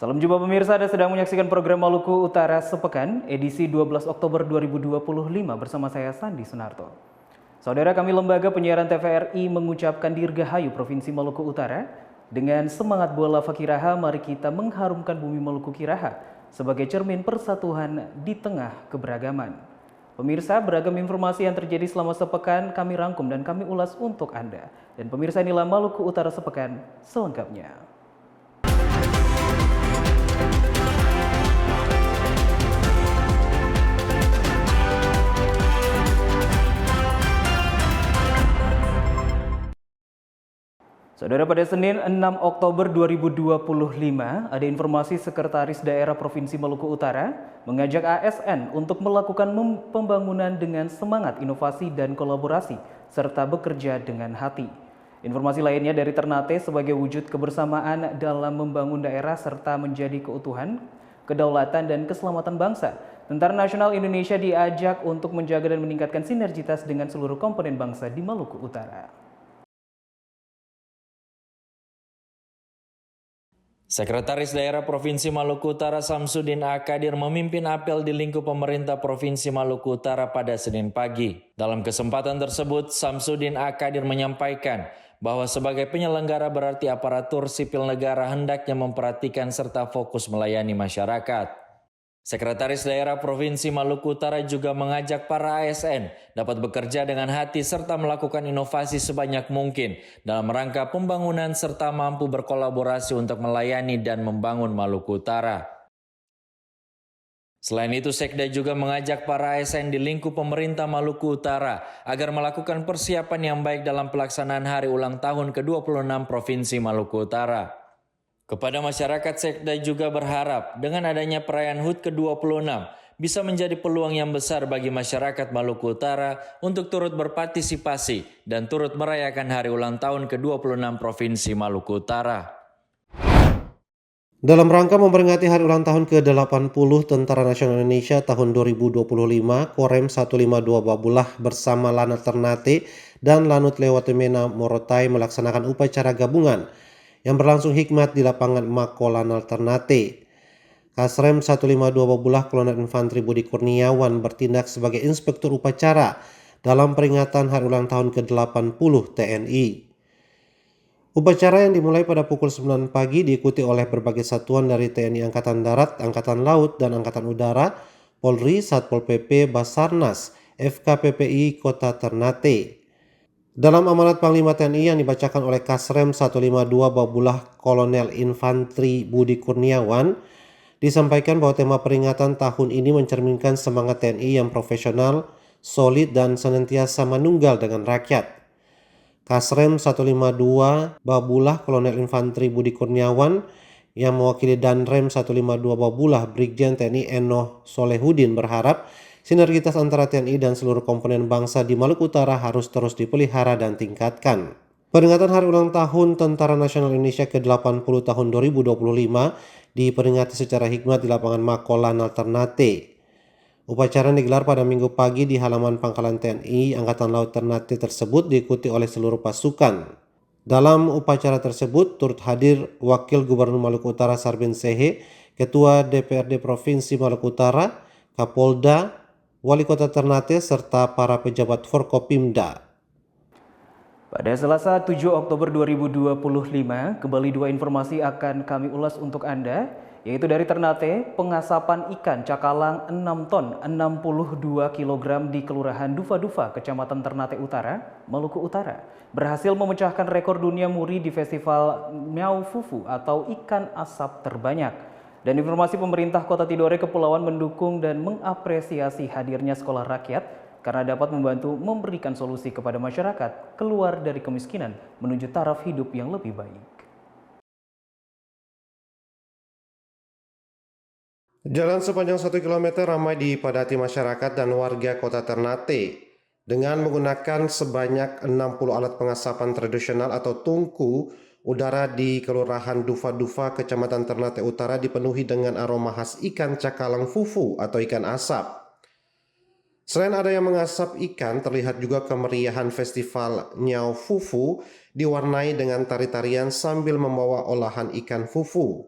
Salam jumpa pemirsa, Anda sedang menyaksikan program Maluku Utara Sepekan, edisi 12 Oktober 2025 bersama saya Sandi Sunarto. Saudara kami Lembaga Penyiaran TVRI mengucapkan Dirgahayu Provinsi Maluku Utara. Dengan semangat bola Fakiraha, mari kita mengharumkan bumi Maluku Kiraha sebagai cermin persatuan di tengah keberagaman. Pemirsa, beragam informasi yang terjadi selama sepekan kami rangkum dan kami ulas untuk Anda. Dan pemirsa, inilah Maluku Utara Sepekan selengkapnya. Saudara, pada Senin 6 Oktober 2025, ada informasi Sekretaris Daerah Provinsi Maluku Utara mengajak ASN untuk melakukan pembangunan dengan semangat inovasi dan kolaborasi, serta bekerja dengan hati. Informasi lainnya dari Ternate sebagai wujud kebersamaan dalam membangun daerah serta menjadi keutuhan, kedaulatan, dan keselamatan bangsa. Tentara Nasional Indonesia diajak untuk menjaga dan meningkatkan sinergitas dengan seluruh komponen bangsa di Maluku Utara. Sekretaris Daerah Provinsi Maluku Utara Samsudin Akadir memimpin apel di lingkup pemerintah Provinsi Maluku Utara pada Senin pagi. Dalam kesempatan tersebut, Samsudin Akadir menyampaikan bahwa sebagai penyelenggara berarti aparatur sipil negara hendaknya memperhatikan serta fokus melayani masyarakat. Sekretaris Daerah Provinsi Maluku Utara juga mengajak para ASN dapat bekerja dengan hati serta melakukan inovasi sebanyak mungkin dalam rangka pembangunan serta mampu berkolaborasi untuk melayani dan membangun Maluku Utara. Selain itu, Sekda juga mengajak para ASN di lingkup pemerintah Maluku Utara agar melakukan persiapan yang baik dalam pelaksanaan hari ulang tahun ke-26 Provinsi Maluku Utara. Kepada masyarakat, Sekda juga berharap dengan adanya perayaan HUT ke-26 bisa menjadi peluang yang besar bagi masyarakat Maluku Utara untuk turut berpartisipasi dan turut merayakan hari ulang tahun ke-26 Provinsi Maluku Utara. Dalam rangka memperingati hari ulang tahun ke-80 Tentara Nasional Indonesia tahun 2025, Korem 152 Babulah bersama Lanut Ternate dan Lanut Lewatemena Morotai melaksanakan upacara gabungan yang berlangsung hikmat di lapangan Makolanal Ternate. Kasrem 152 Babulah Kolonel Infantri Budi Kurniawan bertindak sebagai inspektur upacara dalam peringatan hari ulang tahun ke-80 TNI. Upacara yang dimulai pada pukul 9 pagi diikuti oleh berbagai satuan dari TNI Angkatan Darat, Angkatan Laut, dan Angkatan Udara, Polri, Satpol PP, Basarnas, FKPPI Kota Ternate. Dalam amanat Panglima TNI yang dibacakan oleh Kasrem 152 Babulah Kolonel Infantri Budi Kurniawan, disampaikan bahwa tema peringatan tahun ini mencerminkan semangat TNI yang profesional, solid, dan senantiasa manunggal dengan rakyat. Kasrem 152 Babulah Kolonel Infantri Budi Kurniawan yang mewakili Danrem 152 Babulah Brigjen TNI Enoh Solehudin berharap sinergitas antara TNI dan seluruh komponen bangsa di Maluku Utara harus terus dipelihara dan tingkatkan. Peringatan Hari Ulang Tahun Tentara Nasional Indonesia ke-80 tahun 2025 diperingati secara hikmat di lapangan Makolanal Ternate. Upacara yang digelar pada Minggu pagi di halaman Pangkalan TNI Angkatan Laut Ternate tersebut diikuti oleh seluruh pasukan. Dalam upacara tersebut turut hadir Wakil Gubernur Maluku Utara Sarbin Sehe, Ketua DPRD Provinsi Maluku Utara, Kapolda, Wali Kota Ternate, serta para pejabat Forkopimda. Pada Selasa 7 Oktober 2025, kembali dua informasi akan kami ulas untuk Anda, yaitu dari Ternate, pengasapan ikan cakalang 6 ton 62 kg di Kelurahan Dufa-Dufa, Kecamatan Ternate Utara, Maluku Utara, berhasil memecahkan rekor dunia muri di Festival Miao Fufu atau ikan asap terbanyak. Dan informasi pemerintah Kota Tidore Kepulauan mendukung dan mengapresiasi hadirnya sekolah rakyat karena dapat membantu memberikan solusi kepada masyarakat keluar dari kemiskinan menuju taraf hidup yang lebih baik. Jalan sepanjang 1 km ramai dipadati masyarakat dan warga Kota Ternate dengan menggunakan sebanyak 60 alat pengasapan tradisional atau tungku. Udara di Kelurahan Dufa-Dufa, Kecamatan Ternate Utara dipenuhi dengan aroma khas ikan cakalang fufu atau ikan asap. Selain ada yang mengasap ikan, terlihat juga kemeriahan festival Nyao Fufu diwarnai dengan tari-tarian sambil membawa olahan ikan fufu.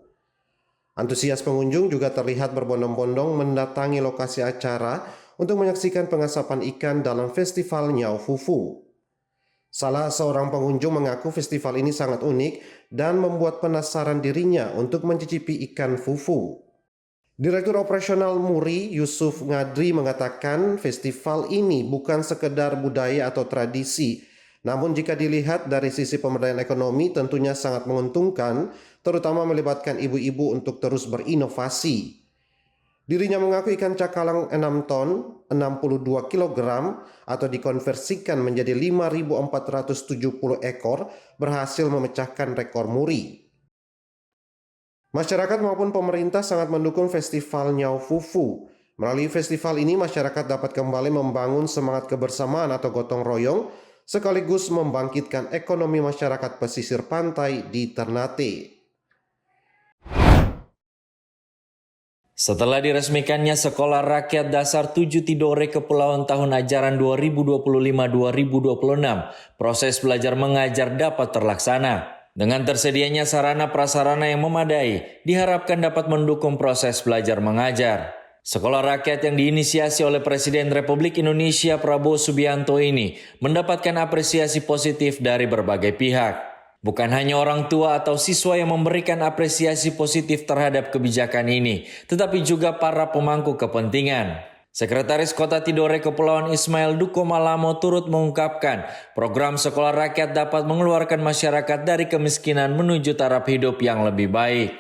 Antusias pengunjung juga terlihat berbondong-bondong mendatangi lokasi acara untuk menyaksikan pengasapan ikan dalam festival Niao Fufu. Salah seorang pengunjung mengaku festival ini sangat unik dan membuat penasaran dirinya untuk mencicipi ikan fufu. Direktur Operasional MURI, Yusuf Ngadri, mengatakan festival ini bukan sekedar budaya atau tradisi, namun jika dilihat dari sisi pemberdayaan ekonomi tentunya sangat menguntungkan, terutama melibatkan ibu-ibu untuk terus berinovasi. Dirinya mengaku ikan cakalang 6 ton, 62 kg, atau dikonversikan menjadi 5.470 ekor, berhasil memecahkan rekor MURI. Masyarakat maupun pemerintah sangat mendukung festival Niao Fufu. Melalui festival ini, masyarakat dapat kembali membangun semangat kebersamaan atau gotong royong, sekaligus membangkitkan ekonomi masyarakat pesisir pantai di Ternate. Setelah diresmikannya Sekolah Rakyat Dasar 7 Tidore Kepulauan tahun ajaran 2025-2026, proses belajar mengajar dapat terlaksana. Dengan tersedianya sarana prasarana yang memadai, diharapkan dapat mendukung proses belajar mengajar. Sekolah rakyat yang diinisiasi oleh Presiden Republik Indonesia Prabowo Subianto ini mendapatkan apresiasi positif dari berbagai pihak. Bukan hanya orang tua atau siswa yang memberikan apresiasi positif terhadap kebijakan ini, tetapi juga para pemangku kepentingan. Sekretaris Kota Tidore Kepulauan Ismail Duko Malamo turut mengungkapkan program sekolah rakyat dapat mengeluarkan masyarakat dari kemiskinan menuju taraf hidup yang lebih baik.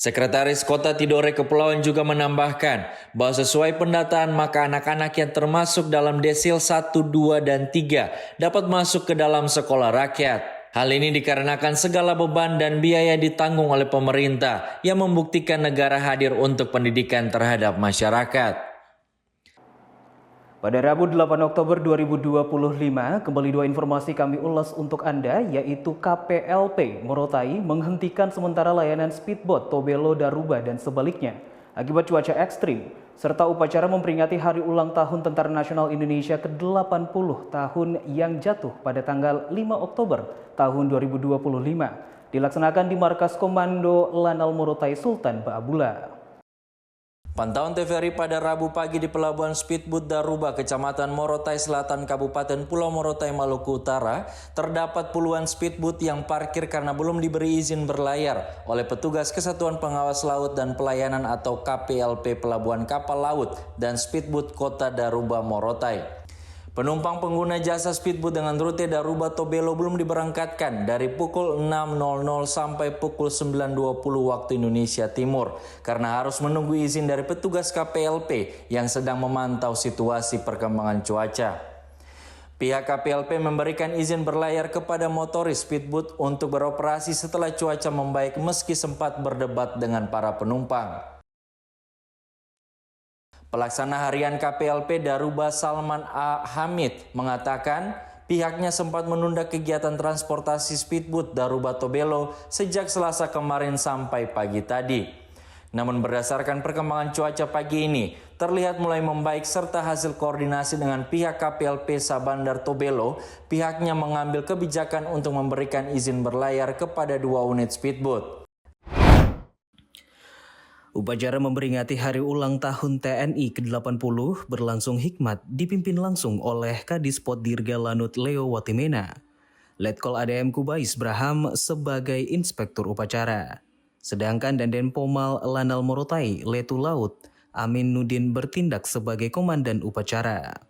Sekretaris Kota Tidore Kepulauan juga menambahkan bahwa sesuai pendataan maka anak-anak yang termasuk dalam desil 1, 2, dan 3 dapat masuk ke dalam sekolah rakyat. Hal ini dikarenakan segala beban dan biaya ditanggung oleh pemerintah yang membuktikan negara hadir untuk pendidikan terhadap masyarakat. Pada Rabu 8 Oktober 2025, kembali dua informasi kami ulas untuk Anda, yaitu KPLP Morotai menghentikan sementara layanan speedboat Tobelo Daruba dan sebaliknya akibat cuaca ekstrim, serta upacara memperingati Hari Ulang Tahun Tentara Nasional Indonesia ke-80 tahun yang jatuh pada tanggal 5 Oktober tahun 2025 dilaksanakan di Markas Komando Lanal Morotai Sultan Ba'abula. Pantauan TVRI pada Rabu pagi di Pelabuhan Speedboat Daruba, Kecamatan Morotai Selatan, Kabupaten Pulau Morotai, Maluku Utara, terdapat puluhan speedboat yang parkir karena belum diberi izin berlayar oleh petugas Kesatuan Pengawas Laut dan Pelayanan atau KPLP Pelabuhan Kapal Laut dan Speedboat Kota Daruba Morotai. Penumpang pengguna jasa speedboat dengan rute Daruba Tobelo belum diberangkatkan dari pukul 6.00 sampai pukul 9.20 waktu Indonesia Timur karena harus menunggu izin dari petugas KPLP yang sedang memantau situasi perkembangan cuaca. Pihak KPLP memberikan izin berlayar kepada motoris speedboat untuk beroperasi setelah cuaca membaik meski sempat berdebat dengan para penumpang. Pelaksana harian KPLP Daruba Salman A. Hamid mengatakan pihaknya sempat menunda kegiatan transportasi speedboat Daruba Tobelo sejak Selasa kemarin sampai pagi tadi. Namun berdasarkan perkembangan cuaca pagi ini, terlihat mulai membaik serta hasil koordinasi dengan pihak KPLP Sabandar Tobelo, pihaknya mengambil kebijakan untuk memberikan izin berlayar kepada 2 unit speedboat. Upacara memperingati Hari Ulang Tahun TNI ke-80 berlangsung hikmat dipimpin langsung oleh Kadis Poddirga Lanut Leo Watimena. Letkol ADM Kubais Braham sebagai inspektur upacara. Sedangkan Danjen Pomal Lanal Morotai Letu Laut Amin Nudin bertindak sebagai komandan upacara.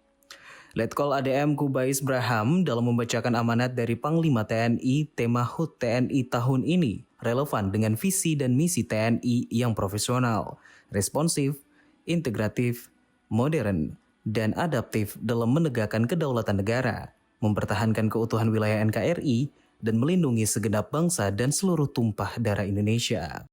Letkol ADM Kubais Braham dalam membacakan amanat dari Panglima TNI, tema HUT TNI tahun ini relevan dengan visi dan misi TNI yang profesional, responsif, integratif, modern, dan adaptif dalam menegakkan kedaulatan negara, mempertahankan keutuhan wilayah NKRI, dan melindungi segenap bangsa dan seluruh tumpah darah Indonesia.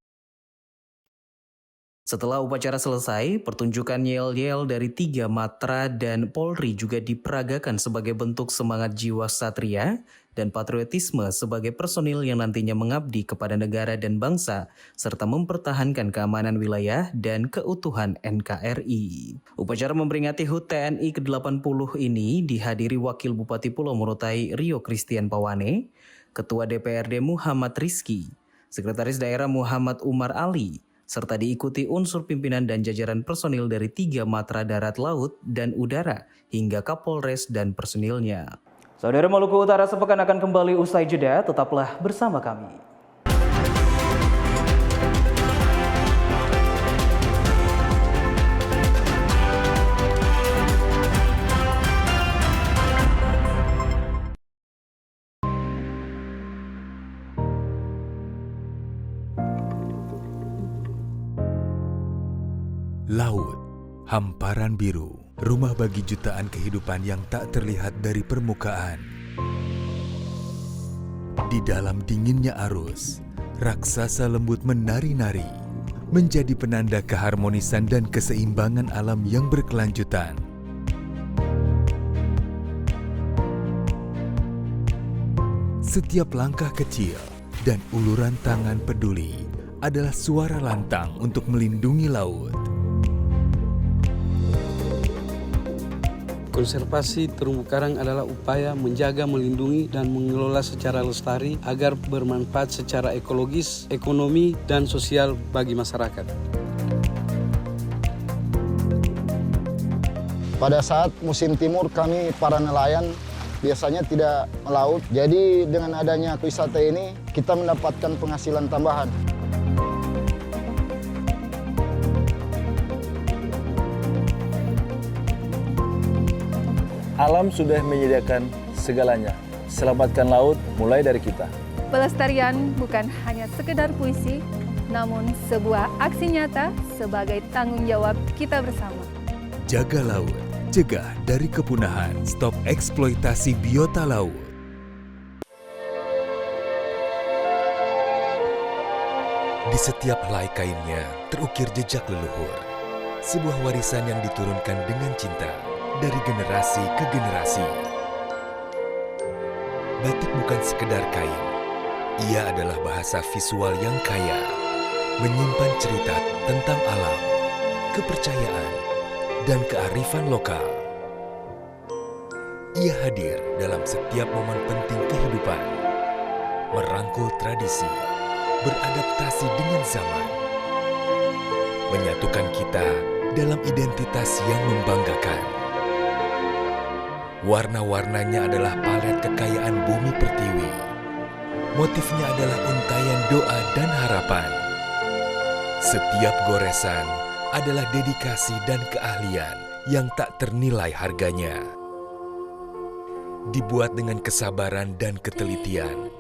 Setelah upacara selesai, pertunjukan yel-yel dari 3 Matra dan Polri juga diperagakan sebagai bentuk semangat jiwa satria dan patriotisme sebagai personil yang nantinya mengabdi kepada negara dan bangsa, serta mempertahankan keamanan wilayah dan keutuhan NKRI. Upacara memperingati HUT TNI ke-80 ini dihadiri Wakil Bupati Pulau Morotai Rio Christian Pawane, Ketua DPRD Muhammad Rizki, Sekretaris Daerah Muhammad Umar Ali, serta diikuti unsur pimpinan dan jajaran personil dari 3 matra darat, laut, dan udara, hingga Kapolres dan personilnya. Saudara, Maluku Utara sepekan akan kembali usai jeda, tetaplah bersama kami. Laut, hamparan biru, rumah bagi jutaan kehidupan yang tak terlihat dari permukaan. Di dalam dinginnya arus, raksasa lembut menari-nari, menjadi penanda keharmonisan dan keseimbangan alam yang berkelanjutan. Setiap langkah kecil dan uluran tangan peduli adalah suara lantang untuk melindungi laut. Konservasi terumbu karang adalah upaya menjaga, melindungi, dan mengelola secara lestari agar bermanfaat secara ekologis, ekonomi, dan sosial bagi masyarakat. Pada saat musim timur kami para nelayan biasanya tidak melaut. Jadi dengan adanya wisata ini kita mendapatkan penghasilan tambahan. Alam sudah menyediakan segalanya. Selamatkan laut mulai dari kita. Pelestarian bukan hanya sekedar puisi, namun sebuah aksi nyata sebagai tanggung jawab kita bersama. Jaga laut, cegah dari kepunahan, stop eksploitasi biota laut. Di setiap helai kainnya terukir jejak leluhur. Sebuah warisan yang diturunkan dengan cinta dari generasi ke generasi. Batik bukan sekedar kain. Ia adalah bahasa visual yang kaya, menyimpan cerita tentang alam, kepercayaan, dan kearifan lokal. Ia hadir dalam setiap momen penting kehidupan, merangkul tradisi, beradaptasi dengan zaman, menyatukan kita dalam identitas yang membanggakan. Warna-warnanya adalah palet kekayaan bumi pertiwi. Motifnya adalah untayan doa dan harapan. Setiap goresan adalah dedikasi dan keahlian yang tak ternilai harganya. Dibuat dengan kesabaran dan ketelitian,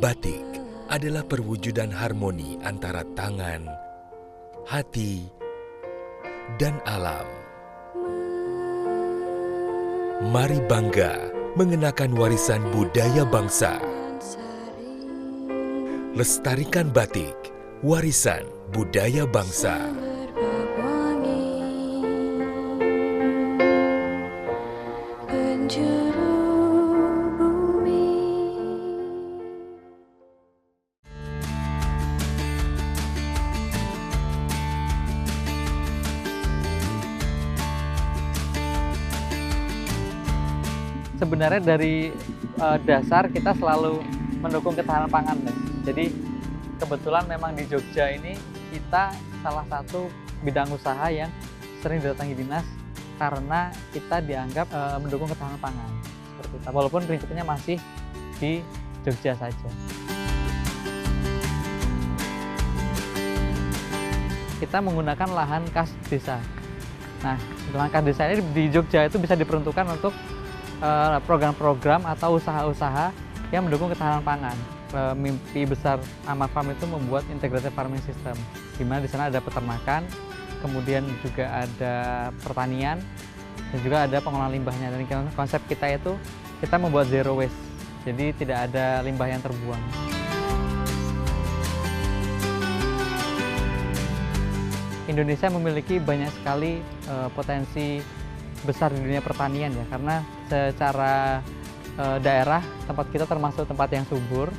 batik adalah perwujudan harmoni antara tangan, hati, dan alam. Mari bangga mengenakan warisan budaya bangsa. Lestarikan batik, warisan budaya bangsa. Sebenarnya dari dasar kita selalu mendukung ketahanan pangan. Jadi kebetulan memang di Jogja ini kita salah satu bidang usaha yang sering didatangi dinas karena kita dianggap mendukung ketahanan pangan. Seperti itu. Walaupun prinsipnya masih di Jogja saja. Kita menggunakan lahan kas desa. Nah, lahan kas desa ini di Jogja itu bisa diperuntukkan untuk program-program atau usaha-usaha yang mendukung ketahanan pangan. Mimpi besar Amar Farm itu membuat integrated farming system, di mana di sana ada peternakan, kemudian juga ada pertanian, dan juga ada pengolahan limbahnya. Dan konsep kita itu kita membuat zero waste, jadi tidak ada limbah yang terbuang. Indonesia memiliki banyak sekali potensi besar di dunia pertanian ya, karena secara daerah tempat kita termasuk tempat yang subur,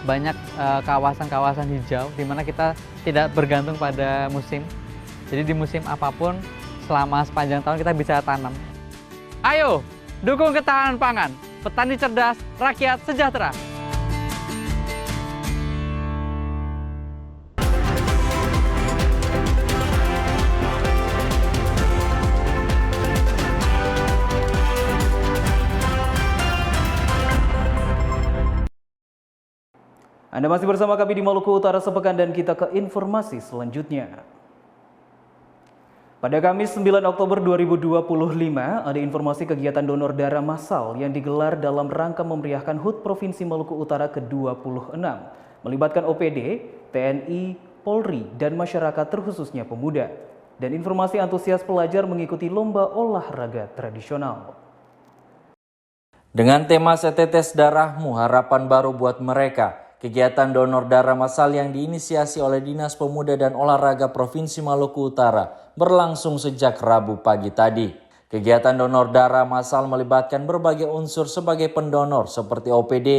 banyak kawasan-kawasan hijau di mana kita tidak bergantung pada musim. Jadi di musim apapun selama sepanjang tahun kita bisa tanam. Ayo, dukung ketahanan pangan, petani cerdas, rakyat sejahtera. Anda masih bersama kami di Maluku Utara Sepekan dan kita ke informasi selanjutnya. Pada Kamis 9 Oktober 2025, ada informasi kegiatan donor darah massal yang digelar dalam rangka memeriahkan HUT Provinsi Maluku Utara ke-26, melibatkan OPD, TNI, Polri, dan masyarakat terkhususnya pemuda. Dan informasi antusias pelajar mengikuti lomba olahraga tradisional. Dengan tema Setetes Darahmu, Harapan Baru Buat Mereka, kegiatan donor darah massal yang diinisiasi oleh Dinas Pemuda dan Olahraga Provinsi Maluku Utara berlangsung sejak Rabu pagi tadi. Kegiatan donor darah massal melibatkan berbagai unsur sebagai pendonor seperti OPD,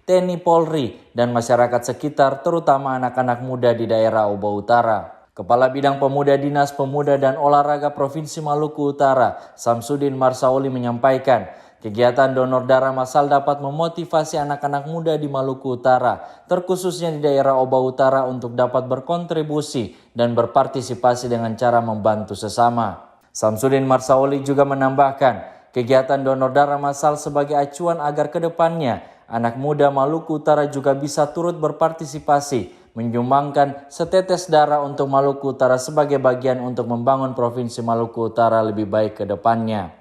TNI Polri, dan masyarakat sekitar terutama anak-anak muda di daerah Oba Utara. Kepala Bidang Pemuda Dinas Pemuda dan Olahraga Provinsi Maluku Utara, Samsudin Marsaoli menyampaikan, kegiatan donor darah massal dapat memotivasi anak-anak muda di Maluku Utara, terkhususnya di daerah Oba Utara untuk dapat berkontribusi dan berpartisipasi dengan cara membantu sesama. Samsudin Marsaoli juga menambahkan, kegiatan donor darah massal sebagai acuan agar ke depannya anak muda Maluku Utara juga bisa turut berpartisipasi, menyumbangkan setetes darah untuk Maluku Utara sebagai bagian untuk membangun Provinsi Maluku Utara lebih baik ke depannya.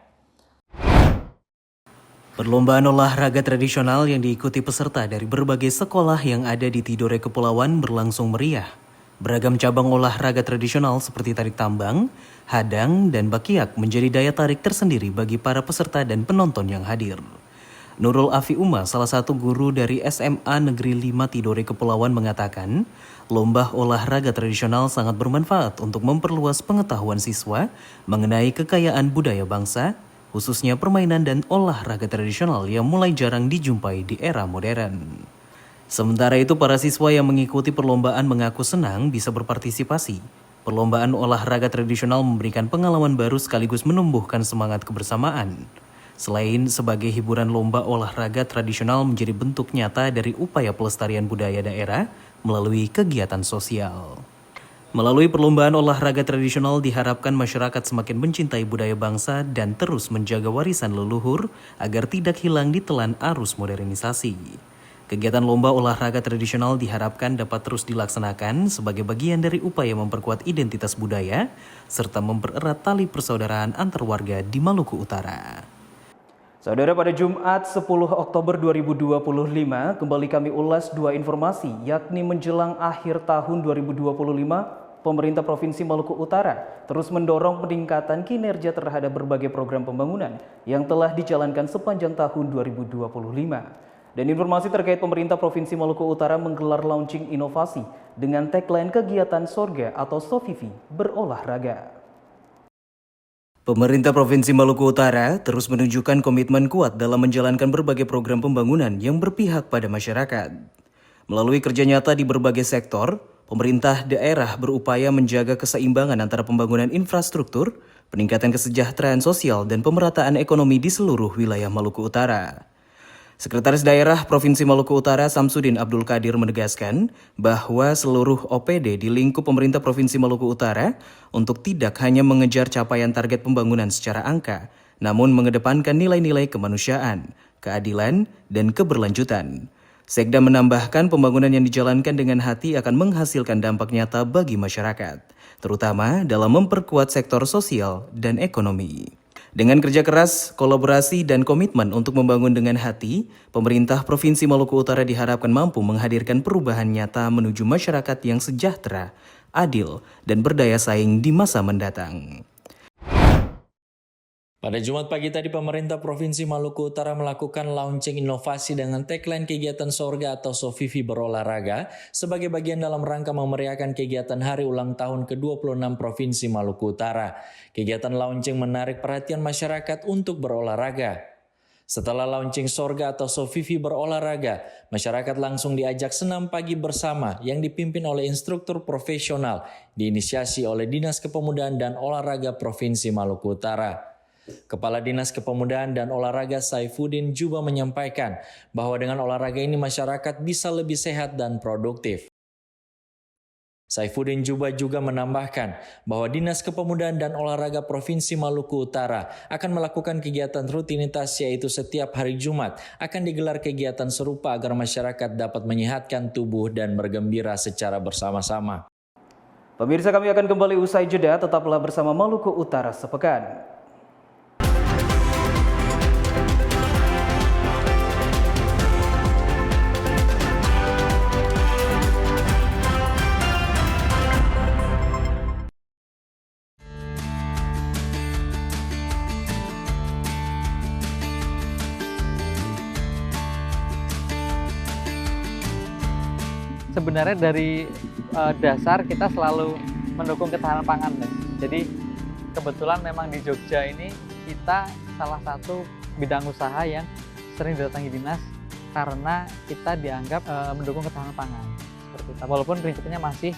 Perlombaan olahraga tradisional yang diikuti peserta dari berbagai sekolah yang ada di Tidore Kepulauan berlangsung meriah. Beragam cabang olahraga tradisional seperti tarik tambang, hadang, dan bakiak menjadi daya tarik tersendiri bagi para peserta dan penonton yang hadir. Nurul Afi Uma, salah satu guru dari SMA Negeri 5 Tidore Kepulauan mengatakan, lomba olahraga tradisional sangat bermanfaat untuk memperluas pengetahuan siswa mengenai kekayaan budaya bangsa, khususnya permainan dan olahraga tradisional yang mulai jarang dijumpai di era modern. Sementara itu, para siswa yang mengikuti perlombaan mengaku senang bisa berpartisipasi. Perlombaan olahraga tradisional memberikan pengalaman baru sekaligus menumbuhkan semangat kebersamaan. Selain sebagai hiburan, lomba olahraga tradisional menjadi bentuk nyata dari upaya pelestarian budaya daerah melalui kegiatan sosial. Melalui perlombaan olahraga tradisional diharapkan masyarakat semakin mencintai budaya bangsa dan terus menjaga warisan leluhur agar tidak hilang ditelan arus modernisasi. Kegiatan lomba olahraga tradisional diharapkan dapat terus dilaksanakan sebagai bagian dari upaya memperkuat identitas budaya serta mempererat tali persaudaraan antar warga di Maluku Utara. Saudara, pada Jumat 10 Oktober 2025 kembali kami ulas dua informasi, yakni menjelang akhir tahun 2025, pemerintah Provinsi Maluku Utara terus mendorong peningkatan kinerja terhadap berbagai program pembangunan yang telah dijalankan sepanjang tahun 2025. Dan informasi terkait pemerintah Provinsi Maluku Utara menggelar launching inovasi dengan tagline kegiatan Sorga atau Sofifi berolahraga. Pemerintah Provinsi Maluku Utara terus menunjukkan komitmen kuat dalam menjalankan berbagai program pembangunan yang berpihak pada masyarakat. Melalui kerja nyata di berbagai sektor, pemerintah daerah berupaya menjaga keseimbangan antara pembangunan infrastruktur, peningkatan kesejahteraan sosial, dan pemerataan ekonomi di seluruh wilayah Maluku Utara. Sekretaris Daerah Provinsi Maluku Utara Samsudin Abdul Qadir menegaskan bahwa seluruh OPD di lingkup pemerintah Provinsi Maluku Utara untuk tidak hanya mengejar capaian target pembangunan secara angka, namun mengedepankan nilai-nilai kemanusiaan, keadilan, dan keberlanjutan. Sekda menambahkan pembangunan yang dijalankan dengan hati akan menghasilkan dampak nyata bagi masyarakat, terutama dalam memperkuat sektor sosial dan ekonomi. Dengan kerja keras, kolaborasi, dan komitmen untuk membangun dengan hati, pemerintah Provinsi Maluku Utara diharapkan mampu menghadirkan perubahan nyata menuju masyarakat yang sejahtera, adil, dan berdaya saing di masa mendatang. Pada Jumat pagi tadi, pemerintah Provinsi Maluku Utara melakukan launching inovasi dengan tagline kegiatan Sorga atau Sofifi berolahraga sebagai bagian dalam rangka memeriahkan kegiatan hari ulang tahun ke-26 Provinsi Maluku Utara. Kegiatan launching menarik perhatian masyarakat untuk berolahraga. Setelah launching Sorga atau Sofifi berolahraga, masyarakat langsung diajak senam pagi bersama yang dipimpin oleh instruktur profesional diinisiasi oleh Dinas Kepemudaan dan Olahraga Provinsi Maluku Utara. Kepala Dinas Kepemudaan dan Olahraga Saifuddin juga menyampaikan bahwa dengan olahraga ini masyarakat bisa lebih sehat dan produktif. Saifuddin Juba juga menambahkan bahwa Dinas Kepemudaan dan Olahraga Provinsi Maluku Utara akan melakukan kegiatan rutinitas, yaitu setiap hari Jumat akan digelar kegiatan serupa agar masyarakat dapat menyehatkan tubuh dan bergembira secara bersama-sama. Pemirsa, kami akan kembali usai jeda, tetaplah bersama Maluku Utara Sepekan. Sebenarnya dari dasar kita selalu mendukung ketahanan pangan. Jadi kebetulan memang di Jogja ini kita salah satu bidang usaha yang sering didatangi dinas karena kita dianggap mendukung ketahanan pangan. Seperti itu. Walaupun prinsipnya masih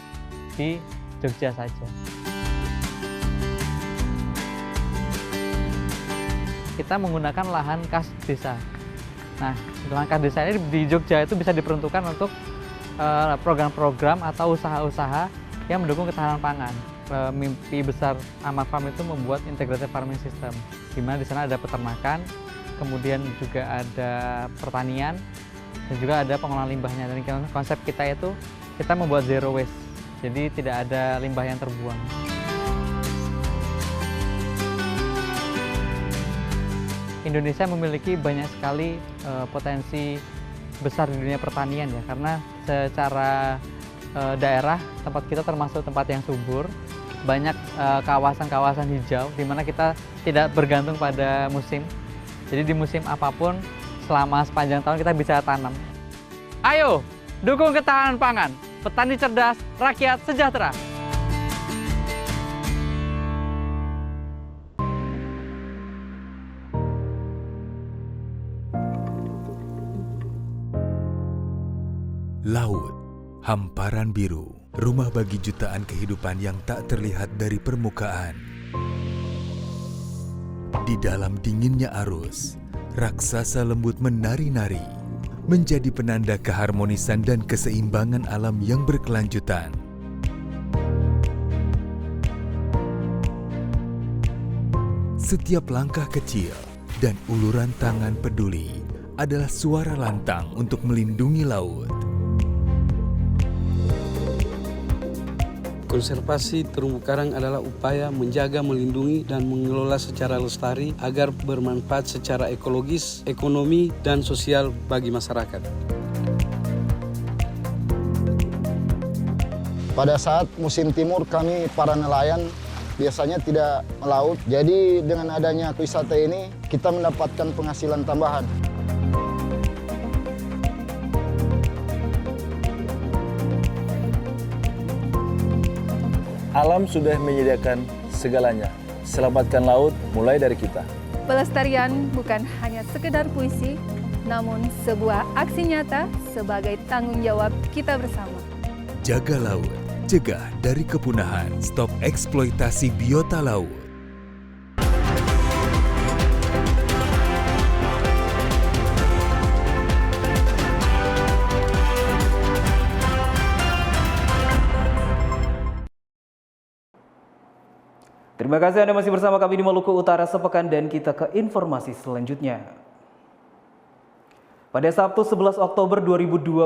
di Jogja saja. Kita menggunakan lahan kas desa. Nah, lahan kas desa ini di Jogja itu bisa diperuntukkan untuk program-program atau usaha-usaha yang mendukung ketahanan pangan. Mimpi besar Amar Farm itu membuat integrated farming system, di mana di sana ada peternakan, kemudian juga ada pertanian, dan juga ada pengolahan limbahnya. Dan konsep kita itu kita membuat zero waste, jadi tidak ada limbah yang terbuang. Indonesia memiliki banyak sekali potensi besar di dunia pertanian ya, karena secara daerah tempat kita termasuk tempat yang subur, banyak kawasan-kawasan hijau di mana kita tidak bergantung pada musim. Jadi di musim apapun selama sepanjang tahun kita bisa tanam. Ayo, dukung ketahanan pangan, petani cerdas, rakyat sejahtera. Laut, hamparan biru, rumah bagi jutaan kehidupan yang tak terlihat dari permukaan. Di dalam dinginnya arus, raksasa lembut menari-nari, menjadi penanda keharmonisan dan keseimbangan alam yang berkelanjutan. Setiap langkah kecil dan uluran tangan peduli adalah suara lantang untuk melindungi laut. Konservasi terumbu karang adalah upaya menjaga, melindungi, dan mengelola secara lestari agar bermanfaat secara ekologis, ekonomi, dan sosial bagi masyarakat. Pada saat musim timur kami para nelayan biasanya tidak melaut. Jadi dengan adanya wisata ini kita mendapatkan penghasilan tambahan. Alam sudah menyediakan segalanya. Selamatkan laut mulai dari kita. Pelestarian bukan hanya sekedar puisi, namun sebuah aksi nyata sebagai tanggung jawab kita bersama. Jaga laut, cegah dari kepunahan, stop eksploitasi biota laut. Terima kasih Anda masih bersama kami di Maluku Utara Sepekan, dan kita ke informasi selanjutnya. Pada Sabtu 11 Oktober 2025,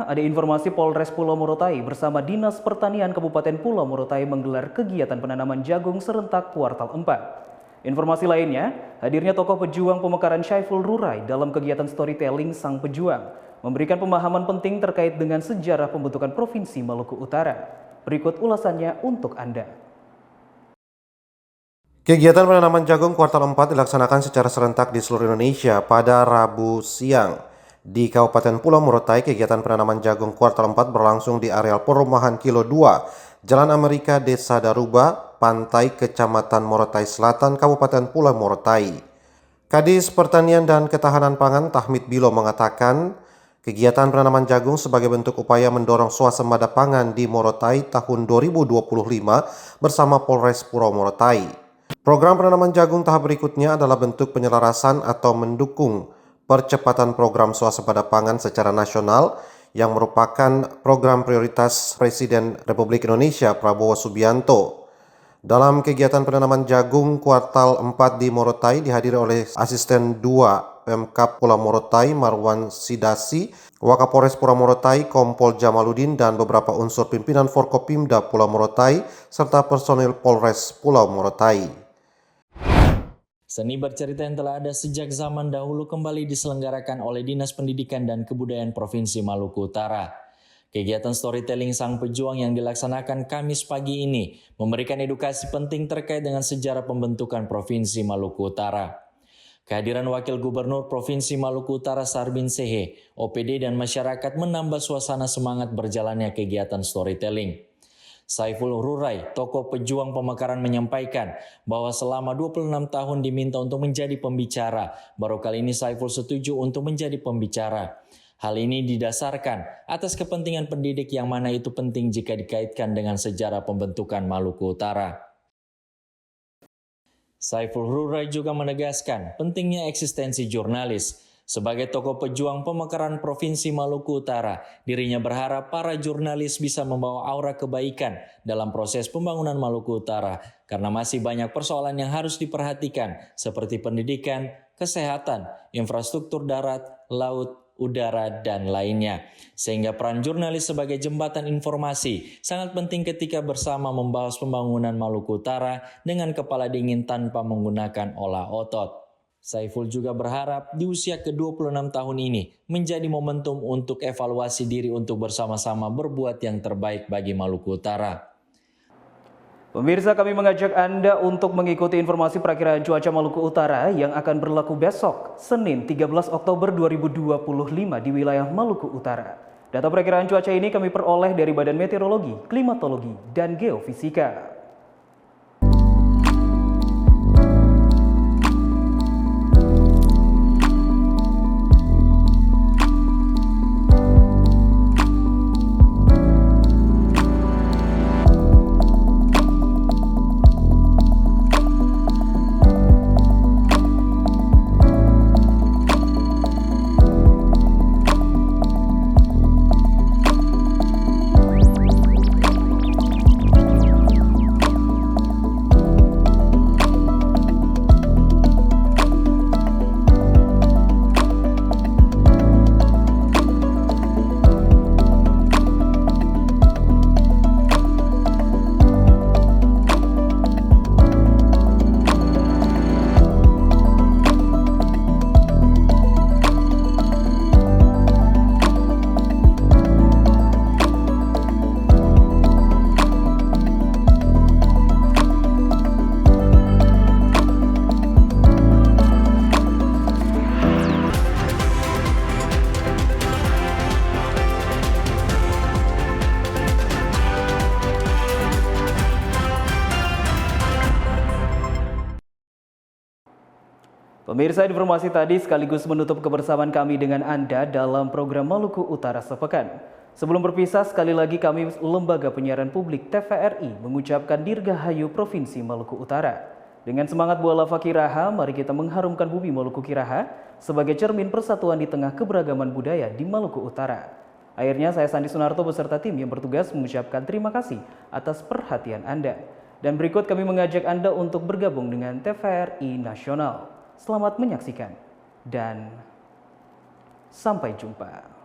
ada informasi Polres Pulau Morotai bersama Dinas Pertanian Kabupaten Pulau Morotai menggelar kegiatan penanaman jagung serentak kuartal 4. Informasi lainnya, hadirnya tokoh pejuang pemekaran Syaiful Rurai dalam kegiatan storytelling Sang Pejuang, memberikan pemahaman penting terkait dengan sejarah pembentukan Provinsi Maluku Utara. Berikut ulasannya untuk Anda. Kegiatan penanaman jagung kuartal 4 dilaksanakan secara serentak di seluruh Indonesia pada Rabu siang. Di Kabupaten Pulau Morotai, kegiatan penanaman jagung kuartal 4 berlangsung di areal perumahan Kilo 2, Jalan Amerika, Desa Daruba, Pantai, Kecamatan Morotai Selatan, Kabupaten Pulau Morotai. Kadis Pertanian dan Ketahanan Pangan Tahmid Bilo mengatakan, kegiatan penanaman jagung sebagai bentuk upaya mendorong swasembada pangan di Morotai tahun 2025 bersama Polres Pulau Morotai. Program penanaman jagung tahap berikutnya adalah bentuk penyelarasan atau mendukung percepatan program swasembada pangan secara nasional yang merupakan program prioritas Presiden Republik Indonesia Prabowo Subianto. Dalam kegiatan penanaman jagung kuartal 4 di Morotai dihadiri oleh Asisten 2 Pemkab Pulau Morotai Marwan Sidasi, Wakapolres Pulau Morotai Kompol Jamaludin, dan beberapa unsur pimpinan Forkopimda Pulau Morotai serta personil Polres Pulau Morotai. Seni bercerita yang telah ada sejak zaman dahulu kembali diselenggarakan oleh Dinas Pendidikan dan Kebudayaan Provinsi Maluku Utara. Kegiatan storytelling Sang Pejuang yang dilaksanakan Kamis pagi ini memberikan edukasi penting terkait dengan sejarah pembentukan Provinsi Maluku Utara. Kehadiran Wakil Gubernur Provinsi Maluku Utara Sarbin Sehe, OPD dan masyarakat menambah suasana semangat berjalannya kegiatan storytelling. Saiful Rurai, tokoh pejuang pemekaran, menyampaikan bahwa selama 26 tahun diminta untuk menjadi pembicara, baru kali ini Saiful setuju untuk menjadi pembicara. Hal ini didasarkan atas kepentingan pendidik yang mana itu penting jika dikaitkan dengan sejarah pembentukan Maluku Utara. Saiful Rurai juga menegaskan pentingnya eksistensi jurnalis. Sebagai tokoh pejuang pemekaran Provinsi Maluku Utara, dirinya berharap para jurnalis bisa membawa aura kebaikan dalam proses pembangunan Maluku Utara karena masih banyak persoalan yang harus diperhatikan seperti pendidikan, kesehatan, infrastruktur darat, laut, udara, dan lainnya. Sehingga peran jurnalis sebagai jembatan informasi sangat penting ketika bersama membahas pembangunan Maluku Utara dengan kepala dingin tanpa menggunakan olah otot. Saiful juga berharap di usia ke-26 tahun ini menjadi momentum untuk evaluasi diri untuk bersama-sama berbuat yang terbaik bagi Maluku Utara. Pemirsa, kami mengajak Anda untuk mengikuti informasi perakiraan cuaca Maluku Utara yang akan berlaku besok, Senin 13 Oktober 2025 di wilayah Maluku Utara. Data perakiraan cuaca ini kami peroleh dari Badan Meteorologi, Klimatologi, dan Geofisika. Pemirsa, informasi tadi sekaligus menutup kebersamaan kami dengan Anda dalam program Maluku Utara Sepekan. Sebelum berpisah, sekali lagi kami Lembaga Penyiaran Publik TVRI mengucapkan Dirgahayu Provinsi Maluku Utara. Dengan semangat Buala Fakiraha, mari kita mengharumkan bumi Maluku Kiraha sebagai cermin persatuan di tengah keberagaman budaya di Maluku Utara. Akhirnya saya Sandi Sunarto beserta tim yang bertugas mengucapkan terima kasih atas perhatian Anda. Dan berikut kami mengajak Anda untuk bergabung dengan TVRI Nasional. Selamat menyaksikan dan sampai jumpa.